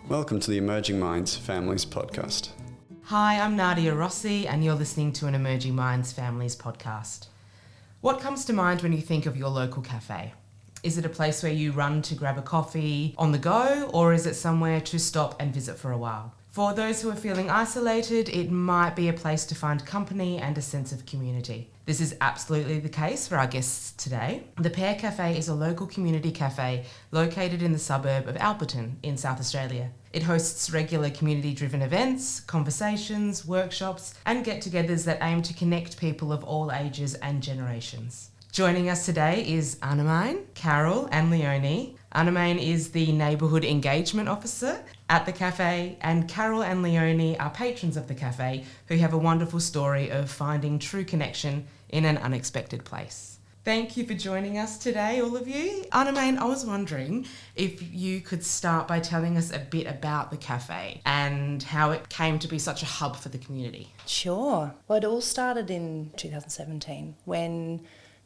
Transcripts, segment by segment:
Welcome to the Emerging Minds Families Podcast. Hi, I'm Nadia Rossi and you're listening to an Emerging Minds Families podcast. What comes to mind when you think of your local cafe? Is it a place where you run to grab a coffee on the go, or is it somewhere to stop and visit for a while? For those who are feeling isolated, it might be a place to find company and a sense of community. This is absolutely the case for our guests today. The Pear Cafe is a local community cafe located in the suburb of Alberton in South Australia. It hosts regular community-driven events, conversations, workshops, and get-togethers that aim to connect people of all ages and generations. Joining us today is Annemijin, Carol and Leonie. Annemijn is the Neighbourhood Engagement Officer at the cafe, and Carol and Leonie are patrons of the cafe who have a wonderful story of finding true connection in an unexpected place. Thank you for joining us today, all of you. Annemijn, I was wondering if you could start by telling us a bit about the cafe and how it came to be such a hub for the community. Sure. Well, it all started in 2017 when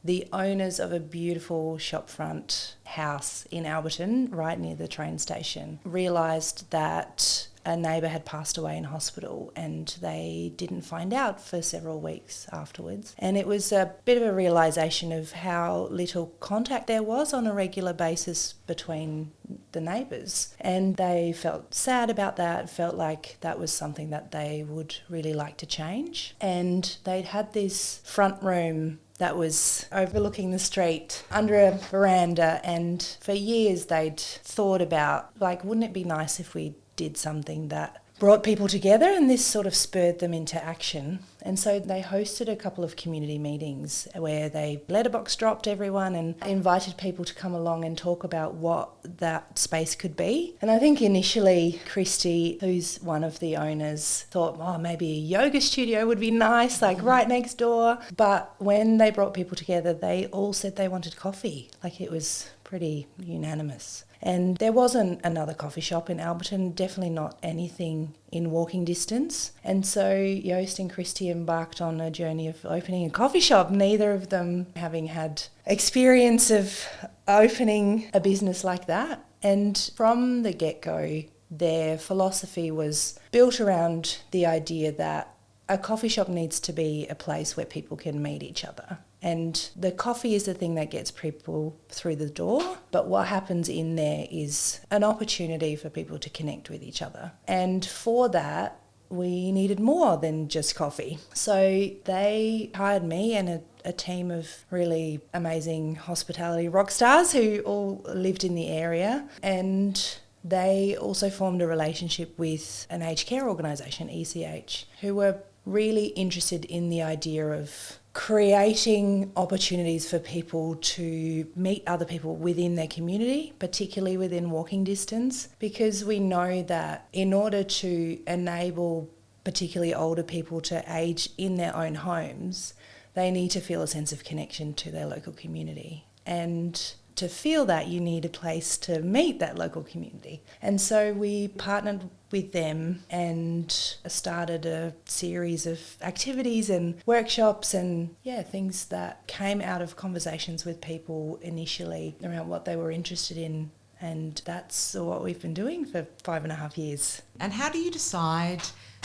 the owners of a beautiful shopfront house in Alberton, right near the train station, realised that a neighbour had passed away in hospital and they didn't find out for several weeks afterwards. And it was a bit of a realisation of how little contact there was on a regular basis between the neighbours. And they felt sad about that, felt like that was something that they would really like to change. And they'd had this front room that was overlooking the street under a veranda, and for years they'd thought about, like, wouldn't it be nice if we did something that brought people together, and this sort of spurred them into action. And so they hosted a couple of community meetings where they letterbox dropped everyone and invited people to come along and talk about what that space could be. And I think initially Christy, who's one of the owners, thought, oh, maybe a yoga studio would be nice, like right next door. But when they brought people together, they all said they wanted coffee. Like, it was pretty unanimous. And there wasn't another coffee shop in Alberton, definitely not anything in walking distance. And so Joost and Christy embarked on a journey of opening a coffee shop, neither of them having had experience of opening a business like that. And from the get-go, their philosophy was built around the idea that a coffee shop needs to be a place where people can meet each other. And the coffee is the thing that gets people through the door, but what happens in there is an opportunity for people to connect with each other. And for that, we needed more than just coffee. So they hired me and a team of really amazing hospitality rock stars who all lived in the area, and they also formed a relationship with an aged care organisation, ECH, who were really interested in the idea of creating opportunities for people to meet other people within their community, particularly within walking distance, because we know that in order to enable particularly older people to age in their own homes, they need to feel a sense of connection to their local community. And to feel that, you need a place to meet that local community. And so we partnered with them and started a series of activities and workshops and things that came out of conversations with people initially around what they were interested in. And that's what we've been doing for 5.5 years. And how do you decide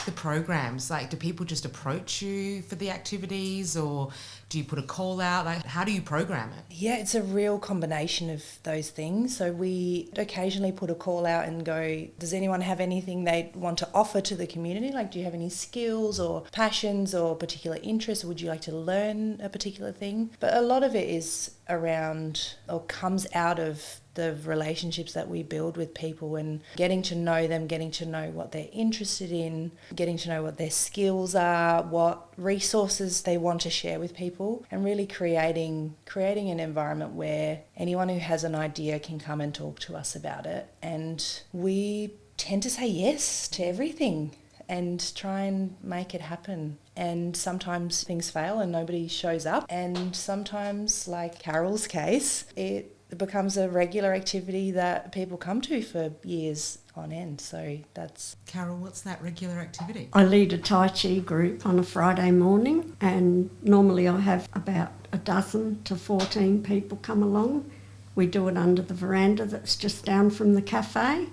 the programs? Like, do people just approach you for the activities, or do you put a call out? Like, how do you program it? Yeah, it's a real combination of those things. So we occasionally put a call out and go, does anyone have anything they want to offer to the community? Like, do you have any skills or passions or particular interests? Would you like to learn a particular thing? But a lot of it is around, or comes out of, the relationships that we build with people and getting to know them, getting to know what they're interested in, getting to know what their skills are, what resources they want to share with people, and really creating an environment where anyone who has an idea can come and talk to us about it. And we tend to say yes to everything and try and make it happen. And sometimes things fail and nobody shows up. And sometimes, like Carol's case, it becomes a regular activity that people come to for years on end. So that's... Carol, what's that regular activity? I lead a Tai Chi group on a Friday morning, and normally I have about 12 to 14 people come along. We do it under the veranda that's just down from the cafe,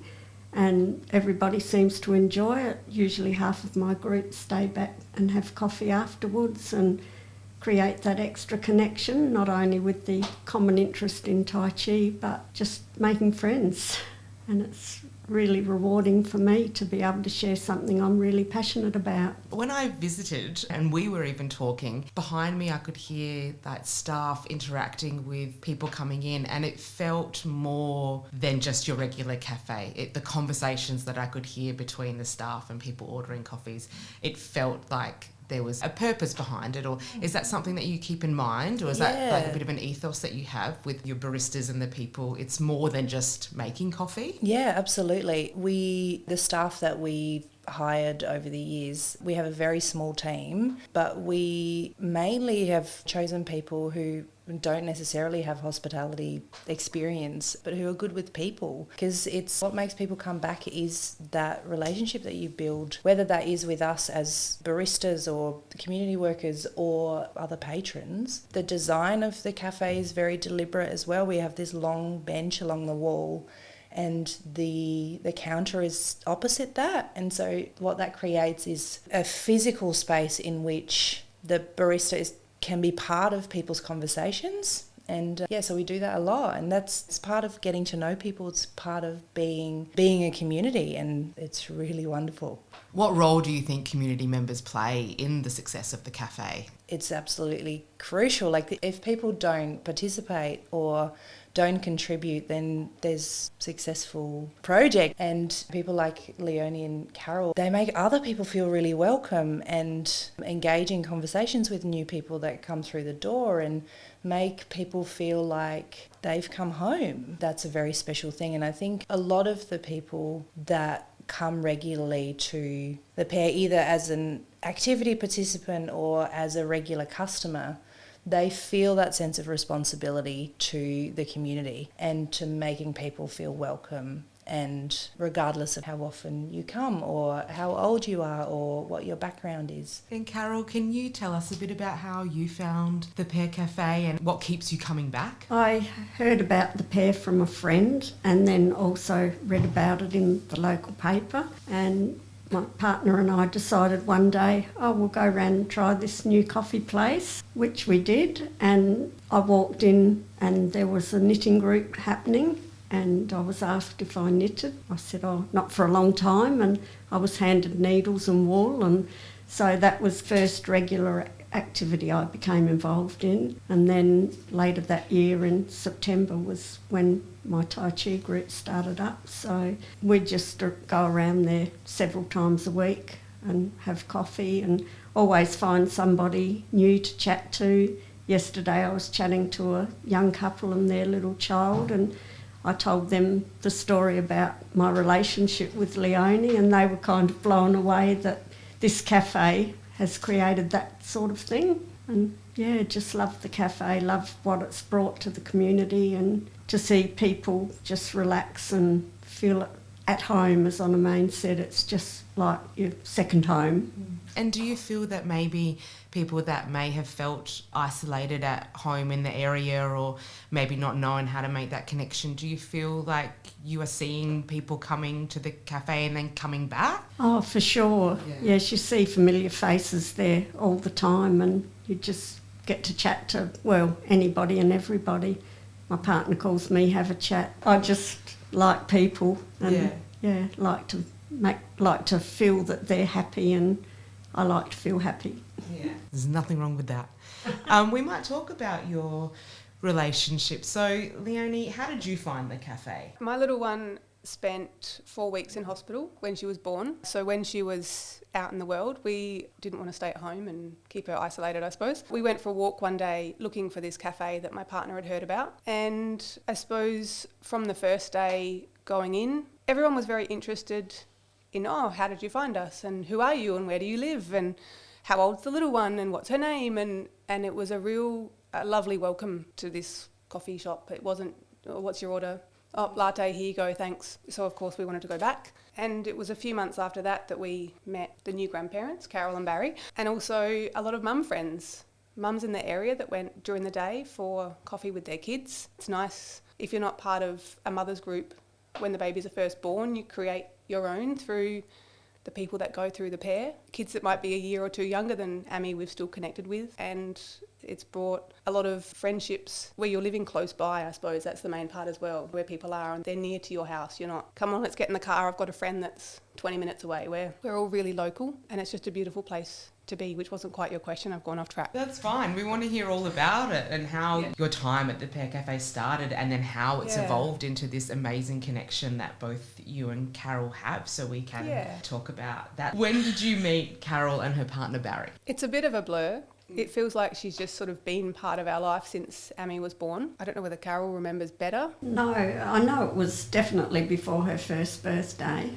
and everybody seems to enjoy it. Usually half of my group stay back and have coffee afterwards and create that extra connection, not only with the common interest in Tai Chi, but just making friends. And it's really rewarding for me to be able to share something I'm really passionate about. When I visited, and we were even talking, behind me I could hear that staff interacting with people coming in, and it felt more than just your regular cafe. The conversations that I could hear between the staff and people ordering coffees, it felt like there was a purpose behind it. Or is that something that you keep in mind, or is that like a bit of an ethos that you have with your baristas and the people? It's more than just making coffee? Yeah, absolutely. The staff that we hired over the years, we have a very small team, but we mainly have chosen people who don't necessarily have hospitality experience, but who are good with people, because it's what makes people come back is that relationship that you build, whether that is with us as baristas or community workers or other patrons. The design of the cafe is very deliberate as well. We have this long bench along the wall, and the counter is opposite that, and so what that creates is a physical space in which the barista can be part of people's conversations. And so we do that a lot, and it's part of getting to know people. It's part of being a community, and it's really wonderful. What role do you think community members play in the success of the cafe? It's absolutely crucial. Like, if people don't participate or don't contribute, then there's successful project. And people like Leonie and Carol, they make other people feel really welcome and engage in conversations with new people that come through the door and make people feel like they've come home. That's a very special thing. And I think a lot of the people that come regularly to the Pear, either as an activity participant or as a regular customer, they feel that sense of responsibility to the community and to making people feel welcome, and regardless of how often you come or how old you are or what your background is. And Carol, can you tell us a bit about how you found the Pear Cafe and what keeps you coming back? I heard about the Pear from a friend, and then also read about it in the local paper, and my partner and I decided one day, we'll go around and try this new coffee place, which we did. And I walked in and there was a knitting group happening, and I was asked if I knitted. I said, not for a long time, and I was handed needles and wool, and so that was first regular activity I became involved in. And then later that year in September was when my Tai Chi group started up. So we just go around there several times a week and have coffee and always find somebody new to chat to. Yesterday I was chatting to a young couple and their little child, and I told them the story about my relationship with Leonie, and they were kind of blown away that this cafe has created that sort of thing. And just love the cafe, love what it's brought to the community, and to see people just relax and feel at home, as Annemijin said, it's just like your second home. And do you feel that maybe people that may have felt isolated at home in the area, or maybe not knowing how to make that connection, do you feel like you are seeing people coming to the cafe and then coming back? Oh, for sure. Yes, you see familiar faces there all the time, and you just get to chat to, anybody and everybody. My partner calls me have a chat. I just like people, and like to feel that they're happy, and I like to feel happy. Yeah, there's nothing wrong with that. We might talk about your relationship. So, Leonie, how did you find the cafe? My little one spent 4 weeks in hospital when she was born. So when she was out in the world, we didn't want to stay at home and keep her isolated, I suppose. We went for a walk one day looking for this cafe that my partner had heard about. And I suppose from the first day going in, everyone was very interested in, how did you find us? And who are you? And where do you live? And how old's the little one? And what's her name? And it was a lovely welcome to this coffee shop. It wasn't, what's your order? Latte, here you go, thanks. So of course we wanted to go back. And it was a few months after that we met the new grandparents, Carol and Barry, and also a lot of mum friends, mums in the area that went during the day for coffee with their kids. It's nice if you're not part of a mother's group when the babies are first born, you create your own through the people that go through the Pear. Kids that might be a year or two younger than Ammy, we've still connected with, and it's brought a lot of friendships where you're living close by. I suppose that's the main part as well, where people are and they're near to your house. You're not, come on, let's get in the car, I've got a friend that's 20 minutes away. We're all really local, and it's just a beautiful place to be, which wasn't quite your question. I've gone off track. That's fine. We want to hear all about it and how your time at the Pear Cafe started, and then how it's evolved into this amazing connection that both you and Carol have, so we can talk about that. When did you meet Carol and her partner Barry? It's a bit of a blur. It feels like she's just sort of been part of our life since Ammy was born. I don't know whether Carol remembers better. No, I know it was definitely before her first birthday.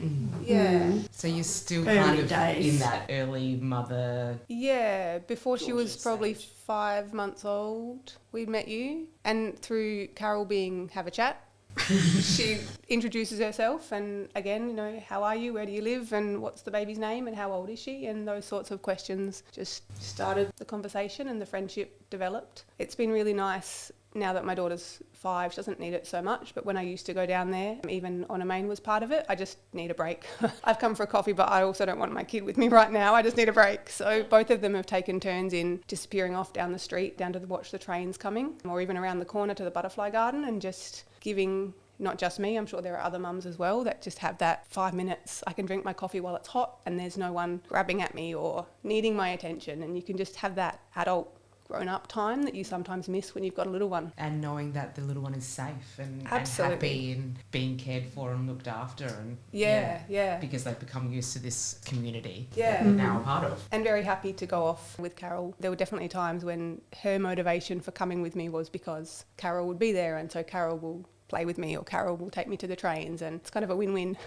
Yeah. So you're still Early kind of days. in that early mother... Yeah, before she was Gorgeous probably stage. 5 months old, we'd met you. And through Carol being have a chat, she introduces herself, and again, you know, how are you, where do you live, and what's the baby's name, and how old is she, and those sorts of questions just started the conversation, and the friendship developed. It's been really nice now that my daughter's 5. She doesn't need it so much, but when I used to go down there, even Annemijin was part of it. I just need a break. I've come for a coffee, but I also don't want my kid with me right now. I just need a break. So both of them have taken turns in disappearing off down the street, down to watch the trains coming, or even around the corner to the butterfly garden, and just giving, not just me, I'm sure there are other mums as well that just have that 5 minutes. I can drink my coffee while it's hot and there's no one grabbing at me or needing my attention, and you can just have that adult grown-up time that you sometimes miss when you've got a little one. And knowing that the little one is safe and Absolutely. happy and being cared for and looked after. And Yeah. because they've become used to this community Yeah. that they're now a part of. And very happy to go off with Carol. There were definitely times when her motivation for coming with me was because Carol would be there, and so Carol will play with me or Carol will take me to the trains, and it's kind of a win-win.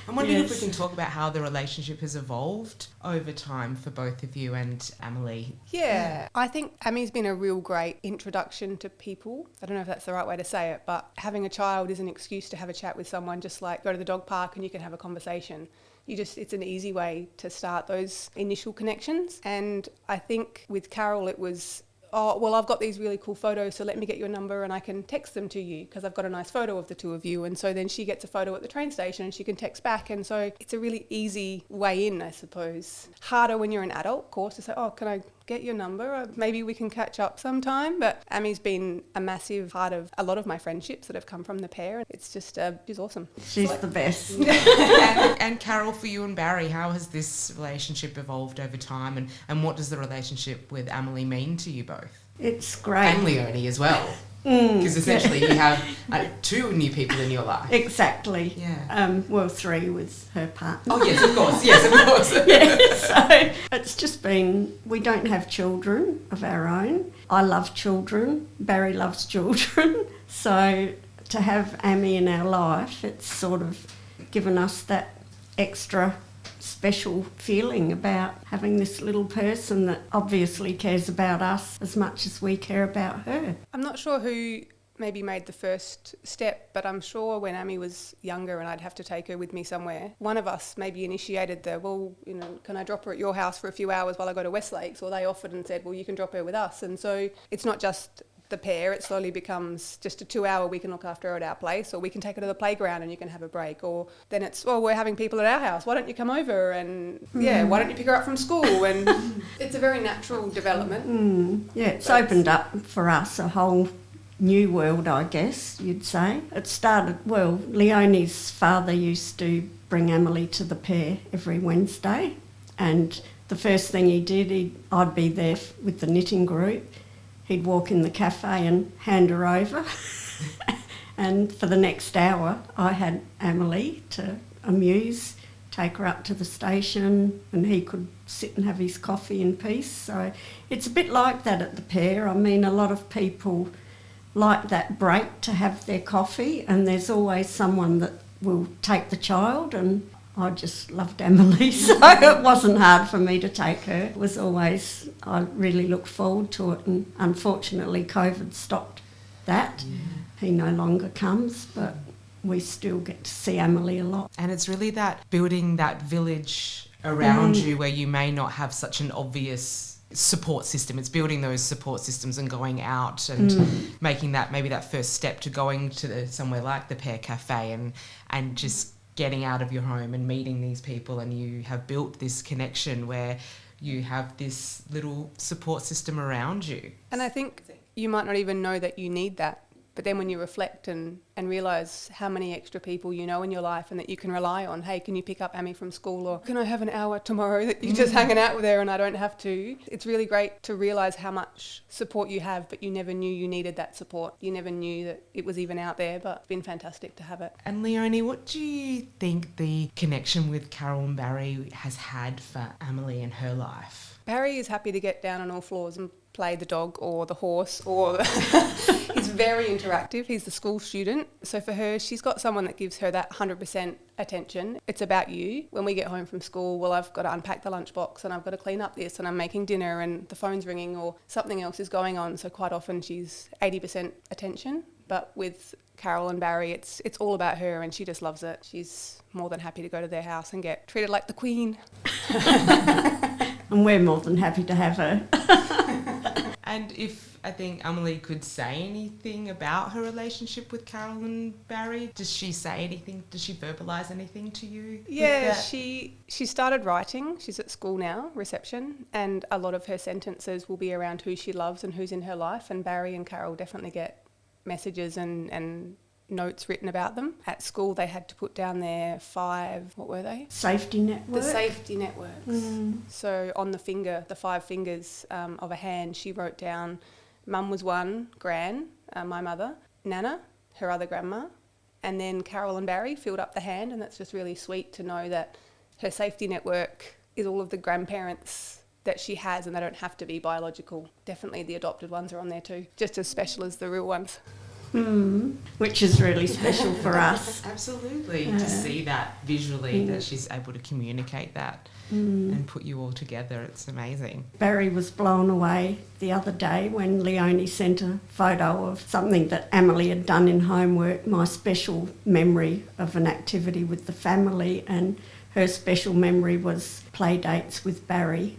I'm wondering if we can talk about how the relationship has evolved over time for both of you and Emily. Yeah, I think Ammy's been a real great introduction to people. I don't know if that's the right way to say it, but having a child is an excuse to have a chat with someone, just like go to the dog park and you can have a conversation. It's an easy way to start those initial connections. And I think with Carol it was, oh, well, I've got these really cool photos, so let me get your number and I can text them to you because I've got a nice photo of the two of you. And so then she gets a photo at the train station and she can text back. And so it's a really easy way in, I suppose. Harder when you're an adult, of course, to say, oh, can I get your number? Maybe we can catch up sometime. But Ammy's been a massive part of a lot of my friendships that have come from the Pear. It's just, she's awesome. She's the best. And Carol, for you and Barry, how has this relationship evolved over time, and what does the relationship with Emily mean to you both? It's great. And Leonie as well. Because essentially you have 2 new people in your life. Exactly. Yeah. Well, 3 with her partner. Oh, yes, of course. Yes, of course. Yeah, so it's just been, we don't have children of our own. I love children. Barry loves children. So to have Ammy in our life, it's sort of given us that extra special feeling about having this little person that obviously cares about us as much as we care about her. I'm not sure who maybe made the first step, but I'm sure when Ammy was younger and I'd have to take her with me somewhere, one of us maybe initiated the, well, you know, can I drop her at your house for a few hours while I go to Westlakes? Or they offered and said, well, you can drop her with us. And so it's not just the Pear, it slowly becomes just a 2-hour, we can look after her at our place, or we can take her to the playground and you can have a break, or then it's, well, we're having people at our house, why don't you come over, and why don't you pick her up from school, and it's a very natural development. Yeah, it's opened up for us a whole new world, I guess you'd say. It started, well, Leonie's father used to bring Emily to the Pear every Wednesday, and the first thing he did, I'd be there with the knitting group. He'd walk in the cafe and hand her over. And for the next hour, I had Emily to amuse, take her up to the station, and he could sit and have his coffee in peace. So it's a bit like that at the Pear. I mean, a lot of people like that break to have their coffee, and there's always someone that will take the child, and I just loved Emily, so it wasn't hard for me to take her. It was always, I really looked forward to it, and unfortunately COVID stopped that. Yeah. He no longer comes, but we still get to see Emily a lot. And it's really that building that village around you where you may not have such an obvious support system. It's building those support systems and going out and making that maybe that first step to going to somewhere like the Pear Cafe and just getting out of your home and meeting these people, and you have built this connection where you have this little support system around you. And I think you might not even know that you need that, but then when you reflect and realise how many extra people you know in your life and that you can rely on, hey, can you pick up Amy from school, or can I have an hour tomorrow that you're just hanging out with her and I don't have to? It's really great to realise how much support you have, but you never knew you needed that support. You never knew that it was even out there, but it's been fantastic to have it. And Leonie, what do you think the connection with Carol and Barry has had for Emily and her life? Barry is happy to get down on all floors and play the dog or the horse, or he's very interactive. He's the school student. So for her, she's got someone that gives her that 100% attention. It's about you. When we get home from school, well, I've got to unpack the lunchbox and I've got to clean up this and I'm making dinner and the phone's ringing or something else is going on. So quite often she's 80% attention. But with Carol and Barry, it's all about her and she just loves it. She's more than happy to go to their house and get treated like the queen. And we're more than happy to have her. And if I think Emily could say anything about her relationship with Carol and Barry, does she say anything? Does she verbalise anything to you? Yeah, she started writing. She's at school now, reception, and a lot of her sentences will be around who she loves and who's in her life. And Barry and Carol definitely get messages and notes written about them. At school, they had to put down their 5, what were they? Safety network. The safety networks. So on the finger, the 5 fingers of a hand, she wrote down, Mum was 1, Gran, my mother, Nana, her other grandma, and then Carol and Barry filled up the hand, and that's just really sweet to know that her safety network is all of the grandparents that she has, and they don't have to be biological. Definitely the adopted ones are on there too, just as special as the real ones. Which is really special for us. Absolutely. To see that visually, that she's able to communicate that and put you all together, it's amazing. Barry was blown away the other day when Leonie sent a photo of something that Emily had done in homework, my special memory of an activity with the family, and her special memory was play dates with Barry.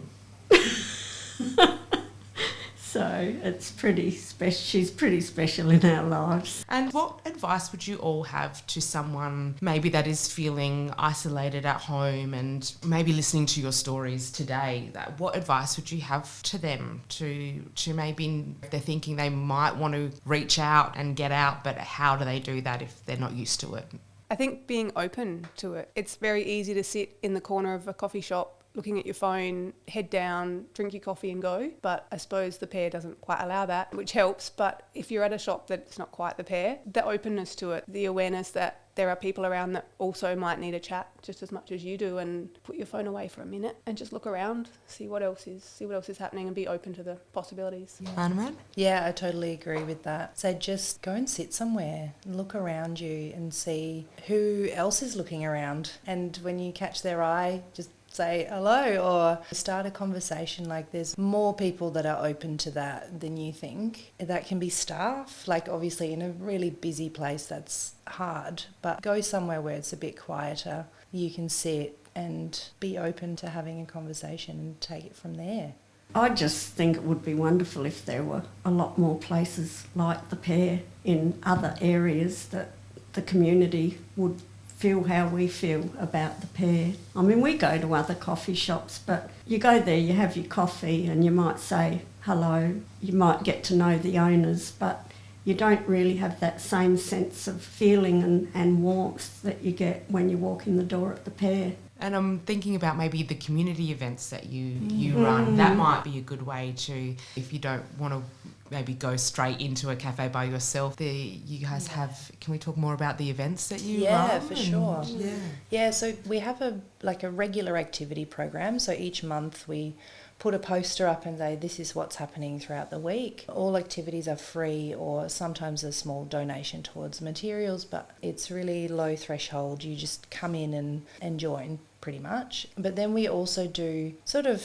So it's pretty special. She's pretty special in our lives. And what advice would you all have to someone maybe that is feeling isolated at home and maybe listening to your stories today? What advice would you have to them to maybe if they're thinking they might want to reach out and get out, but how do they do that if they're not used to it? I think being open to it. It's very easy to sit in the corner of a coffee shop looking at your phone, head down, drink your coffee and go. But I suppose the Pear doesn't quite allow that, which helps. But if you're at a shop that's not quite the Pear, the openness to it, the awareness that there are people around that also might need a chat just as much as you do, and put your phone away for a minute and just look around, see what else is happening and be open to the possibilities. Annemijn? Yeah, I totally agree with that. So just go and sit somewhere, look around you and see who else is looking around. And when you catch their eye, just say hello or start a conversation. Like, there's more people that are open to that than you think. That can be staff, like obviously in a really busy place that's hard, but go somewhere where it's a bit quieter. You can sit and be open to having a conversation and take it from there. I just think it would be wonderful if there were a lot more places like the Pear in other areas that the community would feel how we feel about the Pear. I mean, we go to other coffee shops, but you go there, you have your coffee and you might say hello, you might get to know the owners, but you don't really have that same sense of feeling and warmth that you get when you walk in the door at the Pear. And I'm thinking about maybe the community events that you run. That might be a good way to, if you don't want to maybe go straight into a cafe by yourself. You guys have, can we talk more about the events that you run? Yeah, for sure. Yeah, so we have a regular activity program. So each month we put a poster up and say, this is what's happening throughout the week. All activities are free, or sometimes a small donation towards materials, but it's really low threshold. You just come in and join pretty much. But then we also do sort of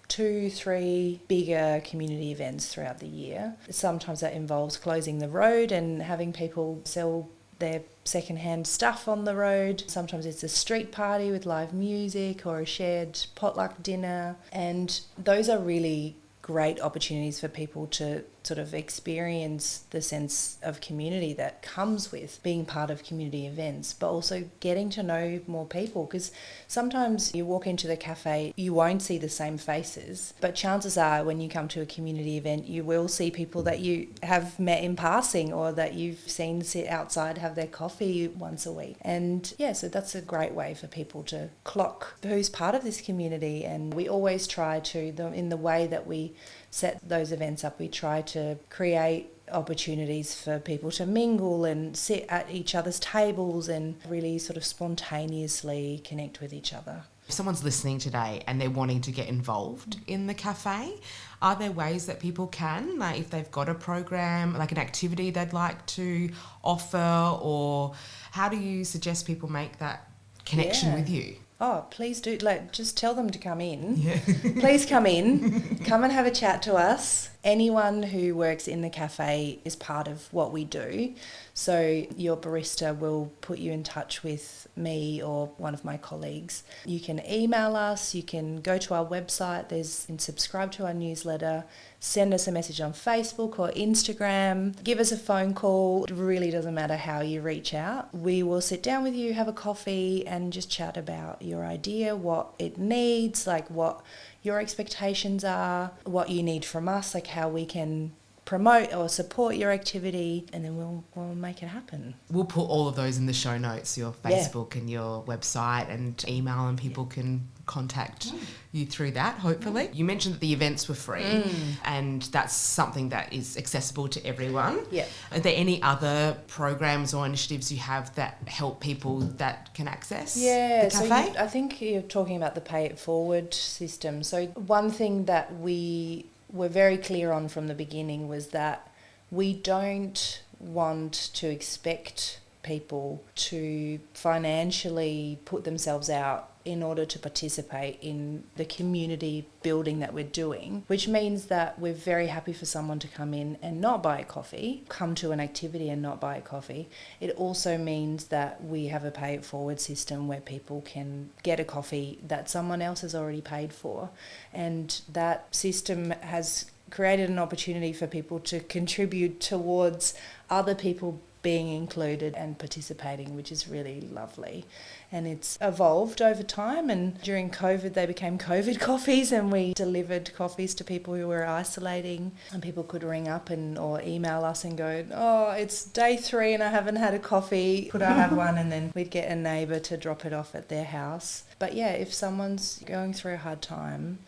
2-3 bigger community events throughout the year. Sometimes that involves closing the road and having people sell their secondhand stuff on the road. Sometimes it's a street party with live music or a shared potluck dinner, and those are really great opportunities for people to sort of experience the sense of community that comes with being part of community events, but also getting to know more people, because sometimes you walk into the cafe, you won't see the same faces, but chances are when you come to a community event, you will see people that you have met in passing or that you've seen sit outside have their coffee once a week. And yeah, so that's a great way for people to clock who's part of this community. And we always try to, in the way that we set those events up, we try to create opportunities for people to mingle and sit at each other's tables and really sort of spontaneously connect with each other. If someone's listening today and they're wanting to get involved in the cafe, are there ways that people can, like if they've got a program, like an activity they'd like to offer, or how do you suggest people make that connection with you? Oh, please do. Like, just tell them to come in. Yeah. Please come in. Come and have a chat to us. Anyone who works in the cafe is part of what we do. So your barista will put you in touch with me or one of my colleagues. You can email us. You can go to our website. And subscribe to our newsletter. Send us a message on Facebook or Instagram. Give us a phone call. It really doesn't matter how you reach out. We will sit down with you, have a coffee, and just chat about your idea, what it needs, like what your expectations are, what you need from us, like how we can promote or support your activity, and then we'll make it happen. We'll put all of those in the show notes, your Facebook and your website and email, and people can contact you through that, hopefully. You mentioned that the events were free, and that's something that is accessible to everyone. Yeah. Are there any other programs or initiatives you have that help people that can access the cafe? So I think you're talking about the pay it forward system. So one thing that we were very clear on from the beginning was that we don't want to expect people to financially put themselves out in order to participate in the community building that we're doing, which means that we're very happy for someone to come in and not buy a coffee, come to an activity and not buy a coffee. It also means that we have a pay it forward system where people can get a coffee that someone else has already paid for. And that system has created an opportunity for people to contribute towards other people being included and participating, which is really lovely. And it's evolved over time, and during COVID they became COVID coffees, and we delivered coffees to people who were isolating, and people could ring up or email us and go, oh, it's day 3 and I haven't had a coffee, could I have one? And then we'd get a neighbour to drop it off at their house. But yeah, if someone's going through a hard time,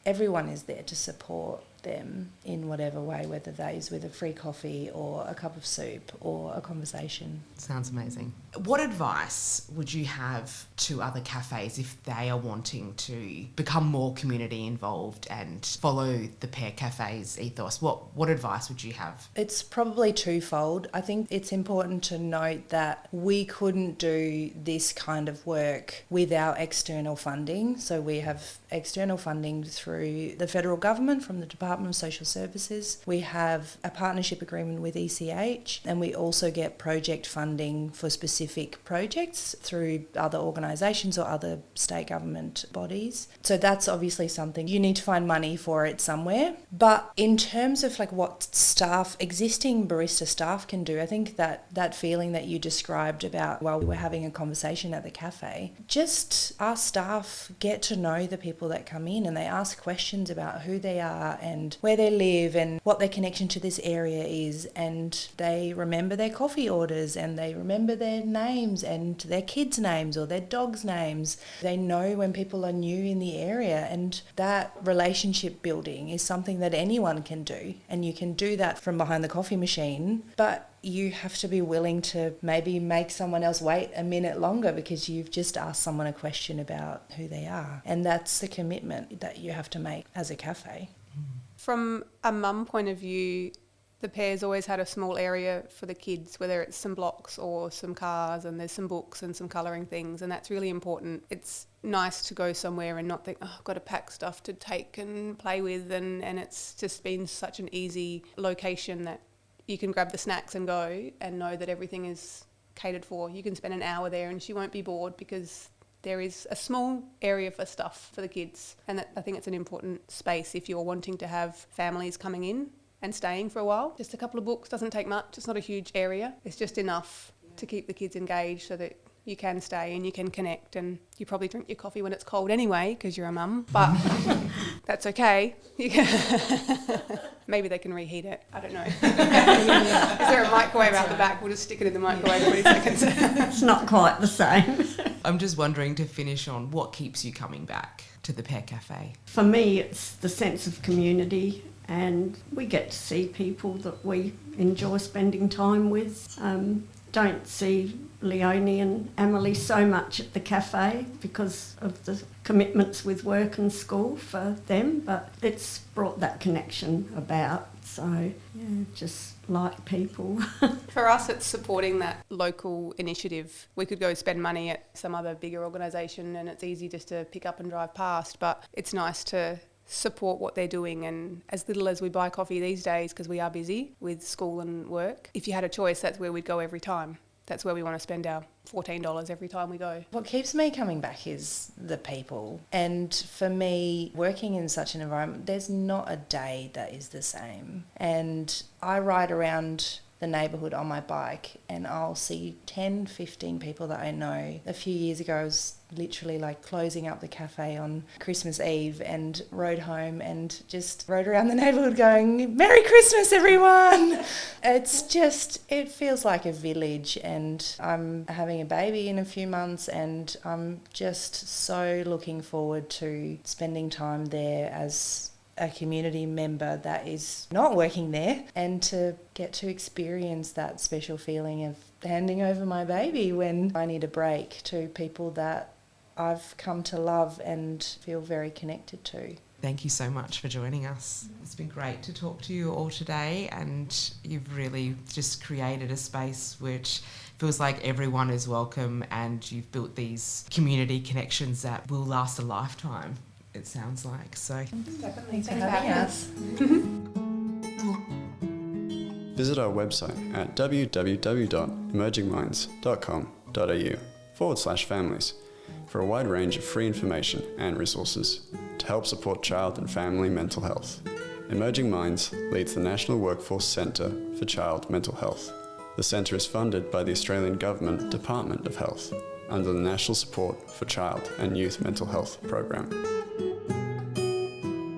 everyone is there to support them in whatever way, whether that is with a free coffee or a cup of soup or a conversation. Sounds amazing. What advice would you have to other cafes if they are wanting to become more community involved and follow the Pear Cafe's ethos? What advice would you have? It's probably twofold. I think it's important to note that we couldn't do this kind of work without external funding. So we have external funding through the federal government from the Department of Social Services. We have a partnership agreement with ECH, and we also get project funding for specific projects through other organisations or other state government bodies. So that's obviously something you need to find money for it somewhere. But in terms of like what existing barista staff can do, I think that feeling that you described about while we were having a conversation at the cafe, just our staff get to know the people that come in, and they ask questions about who they are and where they live and what their connection to this area is, and they remember their coffee orders and they remember their names and their kids' names or their dogs' names. They know when people are new in the area, and that relationship building is something that anyone can do, and you can do that from behind the coffee machine, but you have to be willing to maybe make someone else wait a minute longer because you've just asked someone a question about who they are. And that's the commitment that you have to make as a cafe. From a mum point of view, the Pear's always had a small area for the kids, whether it's some blocks or some cars, and there's some books and some colouring things, and that's really important. It's nice to go somewhere and not think, oh, I've got to pack stuff to take and play with, and it's just been such an easy location that you can grab the snacks and go and know that everything is catered for. You can spend an hour there and she won't be bored because there is a small area for stuff for the kids, and I think it's an important space if you're wanting to have families coming in and staying for a while. Just a couple of books, doesn't take much, it's not a huge area, it's just enough to keep the kids engaged so that you can stay and you can connect, and you probably drink your coffee when it's cold anyway because you're a mum, but that's okay. Maybe they can reheat it, I don't know. Is there a microwave out the back? We'll just stick it in the microwave 20 seconds. It's not quite the same. I'm just wondering, to finish on, what keeps you coming back to the Pear Cafe? For me, it's the sense of community, and we get to see people that we enjoy spending time with. Don't see Leonie and Emily so much at the cafe because of the commitments with work and school for them, but it's brought that connection about. So, yeah, just like people. For us, it's supporting that local initiative. We could go spend money at some other bigger organisation and it's easy just to pick up and drive past, but it's nice to support what they're doing. And as little as we buy coffee these days, because we are busy with school and work, if you had a choice, that's where we'd go every time. That's where we want to spend our $14 every time we go. What keeps me coming back is the people. And for me, working in such an environment, there's not a day that is the same. And I ride around the neighbourhood on my bike and I'll see 10, 15 people that I know. A few years ago I was literally like closing up the cafe on Christmas Eve and rode home and just rode around the neighbourhood going, Merry Christmas everyone! It's just, it feels like a village, and I'm having a baby in a few months and I'm just so looking forward to spending time there as a community member that is not working there, and to get to experience that special feeling of handing over my baby when I need a break to people that I've come to love and feel very connected to. Thank you so much for joining us. It's been great to talk to you all today, and you've really just created a space which feels like everyone is welcome, and you've built these community connections that will last a lifetime, it sounds like. So Definitely. Thanks for having us. Visit our website at www.emergingminds.com.au/families for a wide range of free information and resources to help support child and family mental health. Emerging Minds leads the National Workforce Centre for Child Mental Health. The centre is funded by the Australian Government Department of Health under the National Support for Child and Youth Mental Health program.